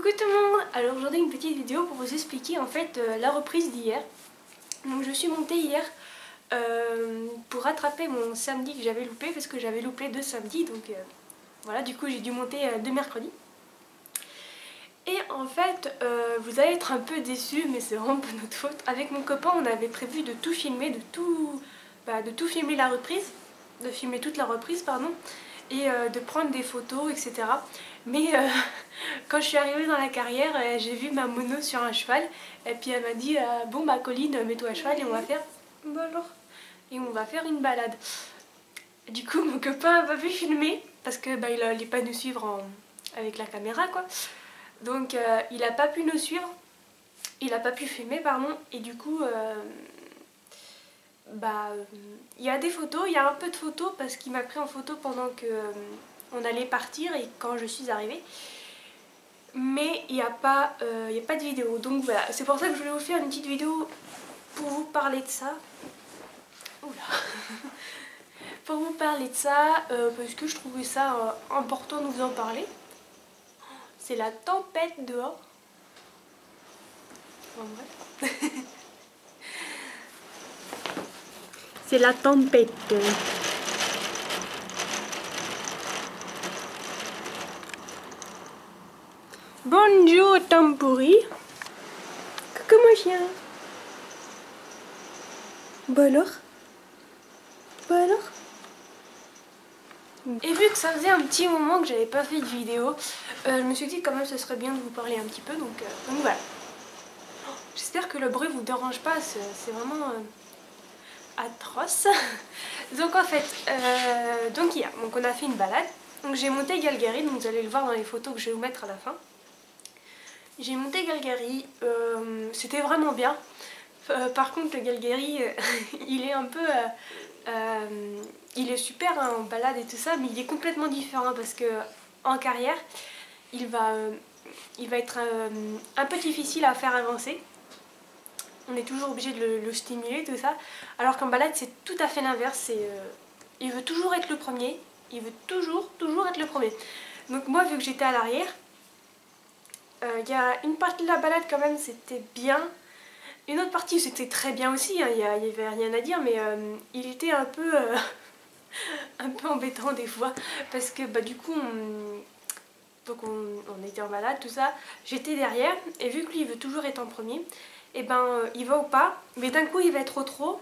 Coucou tout le monde. Alors aujourd'hui une petite vidéo pour vous expliquer en fait la reprise d'hier. Donc je suis montée hier pour rattraper mon samedi que j'avais loupé parce que j'avais loupé 2 samedis, donc voilà, du coup j'ai dû monter 2 mercredis. Et en fait vous allez être un peu déçus, mais c'est vraiment pas notre faute. Avec mon copain on avait prévu de tout filmer, de tout filmer la reprise, de filmer toute la reprise pardon, et de prendre des photos etc. Mais quand je suis arrivée dans la carrière, j'ai vu ma mono sur un cheval et puis elle m'a dit bon bah Colline, mets-toi à cheval et on va faire une balade. Du coup mon copain a pas pu filmer parce que bah, il allait pas nous suivre avec la caméra quoi. Donc il a pas pu nous suivre, il a pas pu filmer pardon, et du coup il y a des photos, il y a un peu de photos parce qu'il m'a pris en photo pendant que on allait partir et quand je suis arrivée. Mais il n'y a pas de vidéo, donc voilà, c'est pour ça que je voulais vous faire une petite vidéo pour vous parler de ça. Oula. Pour vous parler de ça, parce que je trouvais ça important de vous en parler. C'est la tempête dehors. En vrai. C'est la tempête. Bonjour Tampouri. Coucou mon chien. Bah alors? Et vu que ça faisait un petit moment que j'avais pas fait de vidéo, je me suis dit quand même ce serait bien de vous parler un petit peu, donc voilà. J'espère que le bruit vous dérange pas, c'est vraiment atroce. Donc en fait, donc hier, donc on a fait une balade. Donc j'ai monté Galgary, donc vous allez le voir dans les photos que je vais vous mettre à la fin. J'ai monté Galgary, c'était vraiment bien. Par contre le Galgary, il est un peu... il est super hein, en balade et tout ça, mais il est complètement différent parce que en carrière, il va être un peu difficile à faire avancer. On est toujours obligé de le stimuler, tout ça. Alors qu'en balade, c'est tout à fait l'inverse. Il veut toujours être le premier. Il veut toujours être le premier. Donc moi, vu que j'étais à l'arrière, il y a une partie de la balade quand même, c'était bien. Une autre partie, c'était très bien aussi. Hein, il n'y avait rien à dire, mais il était un peu embêtant des fois. Parce que bah, du coup, on était en balade, tout ça. J'étais derrière, et vu que lui, il veut toujours être en premier, et ben il va au pas, mais d'un coup il va être au trot,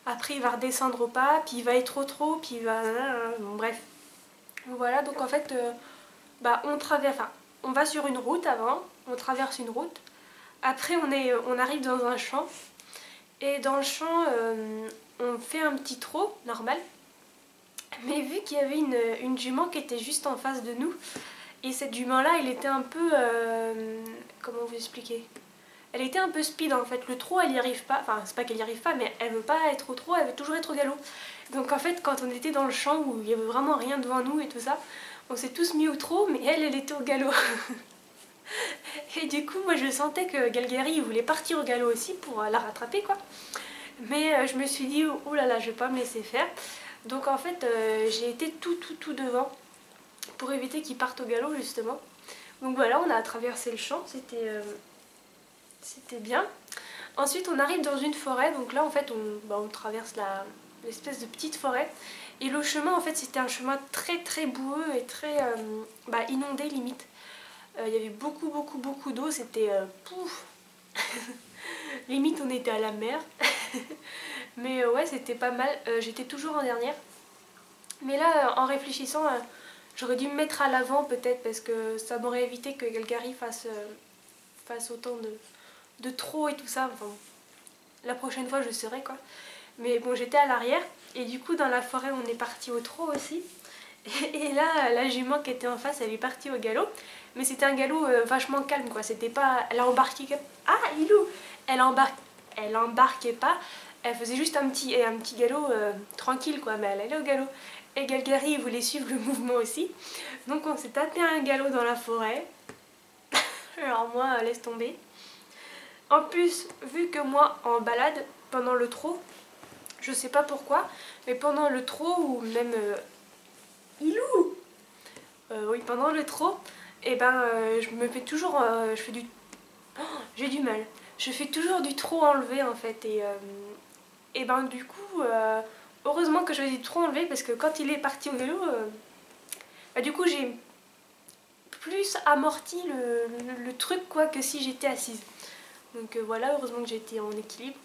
après il va redescendre au pas, puis il va être au trot, puis il va... Bon, bref. Voilà, donc en fait, on va sur une route avant, on traverse une route, après on arrive dans un champ, et dans le champ, on fait un petit trot, normal, mais vu qu'il y avait une jument qui était juste en face de nous, et cette jument là, il était un peu... comment vous expliquer ? Elle était un peu speed en fait, le trot elle y arrive pas, enfin c'est pas qu'elle y arrive pas, mais elle veut pas être au trot, elle veut toujours être au galop. Donc en fait quand on était dans le champ où il y avait vraiment rien devant nous et tout ça, on s'est tous mis au trot, mais elle était au galop. Et du coup moi je sentais que Galgary il voulait partir au galop aussi pour la rattraper quoi. Mais je me suis dit oh là là, je vais pas me laisser faire. Donc en fait j'ai été tout devant pour éviter qu'il parte au galop justement. Donc voilà, on a traversé le champ, c'était bien. Ensuite on arrive dans une forêt, donc là en fait on traverse l'espèce de petite forêt. Et le chemin en fait c'était un chemin très boueux et très inondé limite. Il y avait beaucoup d'eau, c'était pouf. Limite on était à la mer. Mais ouais c'était pas mal, j'étais toujours en dernière. Mais là en réfléchissant, j'aurais dû me mettre à l'avant peut-être parce que ça m'aurait évité que Galgary fasse autant de trop et tout ça. Enfin, la prochaine fois je serai quoi. Mais bon j'étais à l'arrière et du coup dans la forêt on est parti au trot aussi. Et là la jument qui était en face elle est partie au galop. Mais c'était un galop vachement calme quoi. C'était pas... Elle a embarqué... Ah Ilou. Elle embarquait pas. Elle faisait juste un petit galop tranquille quoi. Mais elle allait au galop. Et Galgary il voulait suivre le mouvement aussi. Donc on s'est tapé un galop dans la forêt. Alors moi laisse tomber. En plus, vu que moi, en balade, pendant le trot, je sais pas pourquoi, mais pendant le trot, ou même... Ilou oui, pendant le trot, et ben je me fais toujours, je fais du, oh, j'ai du mal, je fais toujours du trop enlevé en fait, et ben du coup, heureusement que je fais du trop enlevé parce que quand il est parti au vélo, bah, du coup j'ai plus amorti le truc quoi que si j'étais assise. Donc voilà, heureusement que j'étais en équilibre.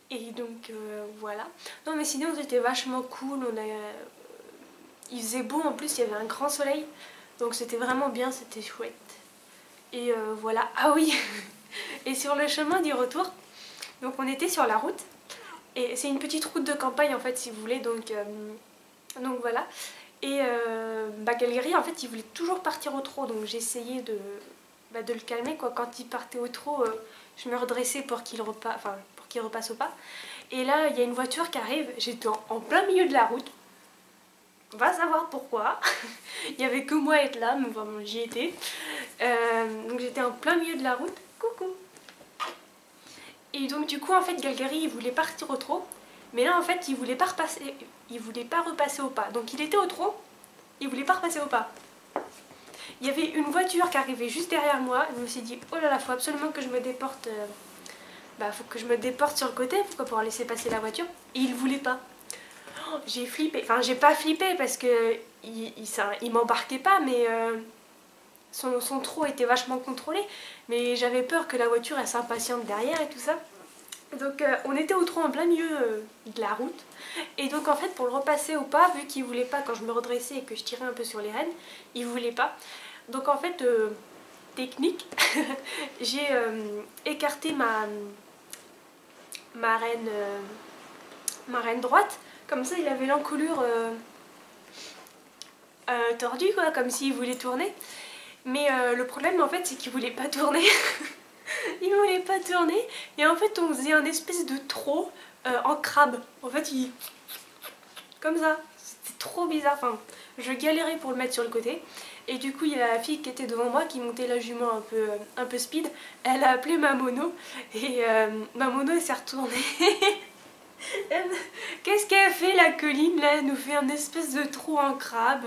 Et donc voilà. Non mais sinon c'était vachement cool, il faisait beau en plus, il y avait un grand soleil. Donc c'était vraiment bien, c'était chouette. Et voilà, ah oui. Et sur le chemin du retour, donc on était sur la route. Et c'est une petite route de campagne en fait si vous voulez, donc voilà. Et bah, Galgari en fait il voulait toujours partir au trot, donc j'essayais de le calmer quoi. Quand il partait au trot, je me redressais pour qu'il repasse au pas. Et là il y a une voiture qui arrive, j'étais en plein milieu de la route. On va savoir pourquoi. Il n'y avait que moi à être là, mais enfin, j'y étais. Donc j'étais en plein milieu de la route. Coucou. Et donc du coup en fait Galgari il voulait partir au trot. Mais là en fait il voulait pas repasser au pas. Donc il était au trot, il voulait pas repasser au pas. Il y avait une voiture qui arrivait juste derrière moi. Je me suis dit oh là là, faut absolument que je me déporte. Faut que je me déporte sur le côté pour pouvoir laisser passer la voiture. Et il voulait pas. Oh, j'ai flippé. Enfin j'ai pas flippé parce que il m'embarquait pas, mais son trot était vachement contrôlé. Mais j'avais peur que la voiture elle s'impatiente derrière et tout ça. Donc on était au trot en plein milieu de la route. Et donc en fait pour le repasser au pas, vu qu'il voulait pas, quand je me redressais et que je tirais un peu sur les rênes, il voulait pas. Donc en fait, technique, j'ai écarté ma reine droite. Comme ça il avait l'encolure tordue quoi, comme s'il voulait tourner. Mais le problème en fait c'est qu'il voulait pas tourner. Il voulait pas tourner et en fait on faisait un espèce de trot en crabe. En fait il... comme ça. C'était trop bizarre. Enfin, je galérais pour le mettre sur le côté. Et du coup il y a la fille qui était devant moi qui montait la jument un peu speed. Elle a appelé ma mono et ma mono elle s'est retournée. Qu'est-ce qu'elle fait la colline là? Elle nous fait un espèce de trou en crabe.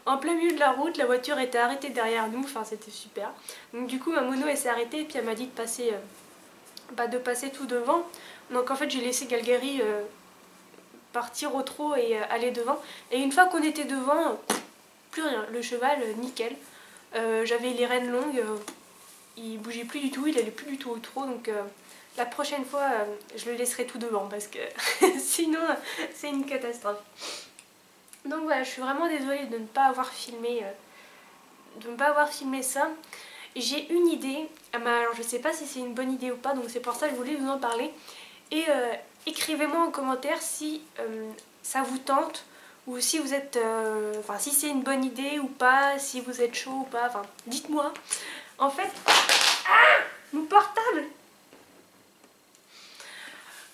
En plein milieu de la route, la voiture était arrêtée derrière nous, enfin c'était super. Donc du coup ma mono elle s'est arrêtée et puis elle m'a dit de passer tout devant. Donc en fait j'ai laissé Galgari partir au trot et aller devant. Et une fois qu'on était devant, plus rien, le cheval nickel. J'avais les rênes longues, il bougeait plus du tout, il allait plus du tout au trot. Donc la prochaine fois je le laisserai tout devant parce que sinon c'est une catastrophe. Donc voilà, je suis vraiment désolée de ne pas avoir filmé, ça. J'ai une idée, alors je sais pas si c'est une bonne idée ou pas, donc c'est pour ça que je voulais vous en parler. Et écrivez-moi en commentaire si ça vous tente, ou si vous êtes, si c'est une bonne idée ou pas, si vous êtes chaud ou pas, enfin dites-moi. En fait, mon portable!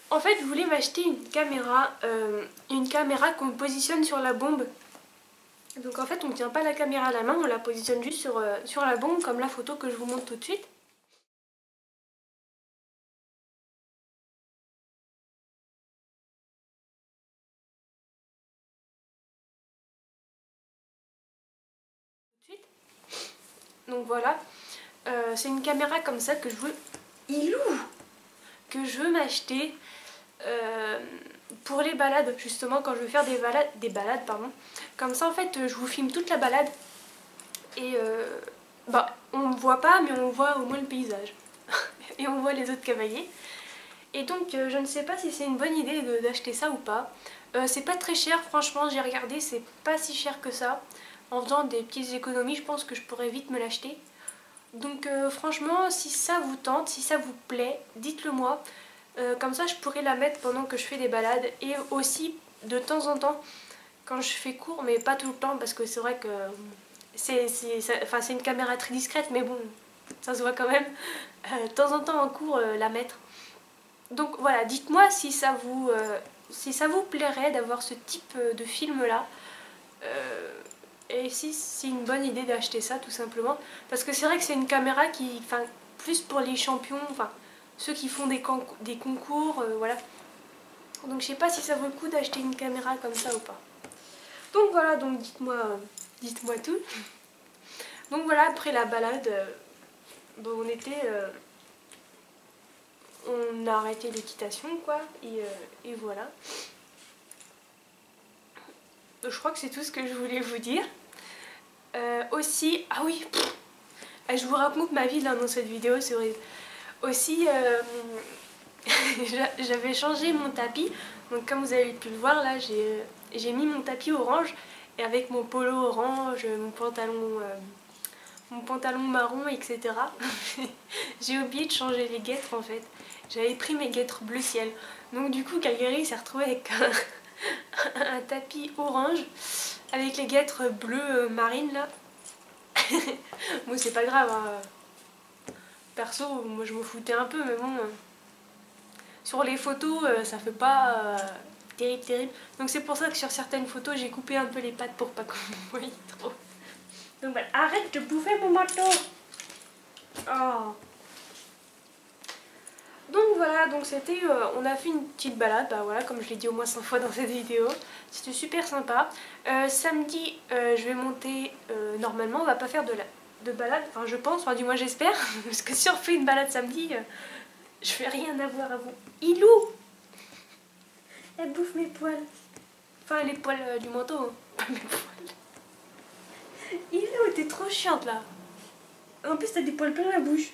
En fait, je voulais m'acheter une caméra qu'on positionne sur la bombe. Donc en fait, on ne tient pas la caméra à la main, on la positionne juste sur la bombe, comme la photo que je vous montre tout de suite. Donc voilà, c'est une caméra comme ça que je veux... que je veux m'acheter pour les balades, justement quand je veux faire des balades pardon. Comme ça en fait je vous filme toute la balade et on ne voit pas mais on voit au moins le paysage et on voit les autres cavaliers. Et donc je ne sais pas si c'est une bonne idée d'acheter ça ou pas. C'est pas très cher franchement, j'ai regardé, c'est pas si cher que ça. En faisant des petites économies je pense que je pourrais vite me l'acheter. Donc franchement si ça vous tente, si ça vous plaît, dites-le moi. Comme ça je pourrais la mettre pendant que je fais des balades et aussi de temps en temps quand je fais court, mais pas tout le temps parce que c'est vrai que c'est une caméra très discrète mais bon ça se voit quand même. De temps en temps en cours la mettre. Donc voilà, dites-moi si ça vous plairait d'avoir ce type de film là. Et si c'est une bonne idée d'acheter ça tout simplement. Parce que c'est vrai que c'est une caméra qui, plus pour les champions, ceux qui font des concours, voilà. Donc je sais pas si ça vaut le coup d'acheter une caméra comme ça ou pas. Donc voilà, donc dites-moi tout. Donc voilà, après la balade, bon, on a arrêté l'équitation quoi, et voilà. Je crois que c'est tout ce que je voulais vous dire. Aussi, ah oui, je vous raconte ma vie là dans cette vidéo, c'est horrible. Aussi, j'avais changé mon tapis, donc comme vous avez pu le voir là, j'ai mis mon tapis orange, et avec mon polo orange, mon pantalon marron, etc. J'ai oublié de changer les guêtres en fait. J'avais pris mes guêtres bleu ciel. Donc du coup Calgary s'est retrouvé avec un tapis orange avec les guêtres bleues marines là. Bon c'est pas grave, hein. Perso moi je m'en foutais un peu, mais bon, sur les photos ça fait pas terrible. Donc c'est pour ça que sur certaines photos j'ai coupé un peu les pattes pour pas qu'on me voie trop. Donc voilà, arrête de bouffer mon manteau. Oh. Donc voilà, donc c'était, on a fait une petite balade, bah voilà, comme je l'ai dit au moins 100 fois dans cette vidéo. C'était super sympa. Samedi, je vais monter, normalement on va pas faire de balade, enfin je pense, enfin du moins j'espère, parce que si on fait une balade samedi, je vais rien avoir à vous. Ilou, elle bouffe mes poils. Enfin les poils du manteau, hein, pas mes poils. Ilou, t'es trop chiante là. En plus t'as des poils plein la bouche.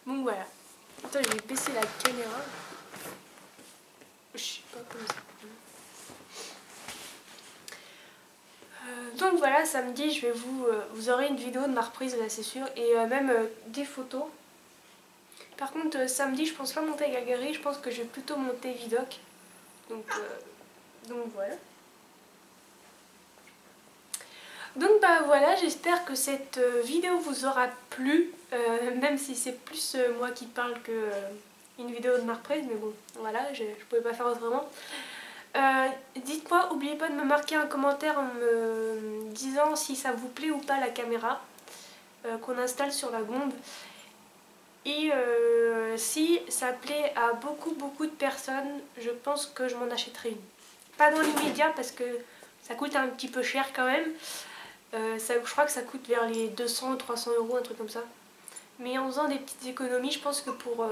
Donc voilà. Attends, je vais baisser la caméra. Je sais pas comme ça. Donc voilà, samedi, je vais vous aurez une vidéo de ma reprise là, c'est sûr, et même des photos. Par contre, samedi, je pense pas monter à Calgary, je pense que je vais plutôt monter Vidoc. Donc voilà. Donc bah voilà, j'espère que cette vidéo vous aura plu, même si c'est plus moi qui parle que une vidéo de ma reprise, mais bon, voilà, je pouvais pas faire autrement. Dites-moi, n'oubliez pas de me marquer un commentaire en me disant si ça vous plaît ou pas la caméra qu'on installe sur la Gonde. Et si ça plaît à beaucoup de personnes, je pense que je m'en achèterai une. Pas dans l'immédiat parce que ça coûte un petit peu cher quand même. Je crois que ça coûte vers les 200 ou 300 euros, un truc comme ça. Mais en faisant des petites économies, je pense que pour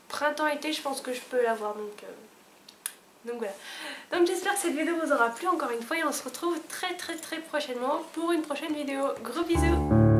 printemps-été, je pense que je peux l'avoir. Donc voilà. Donc j'espère que cette vidéo vous aura plu encore une fois et on se retrouve très prochainement pour une prochaine vidéo. Gros bisous!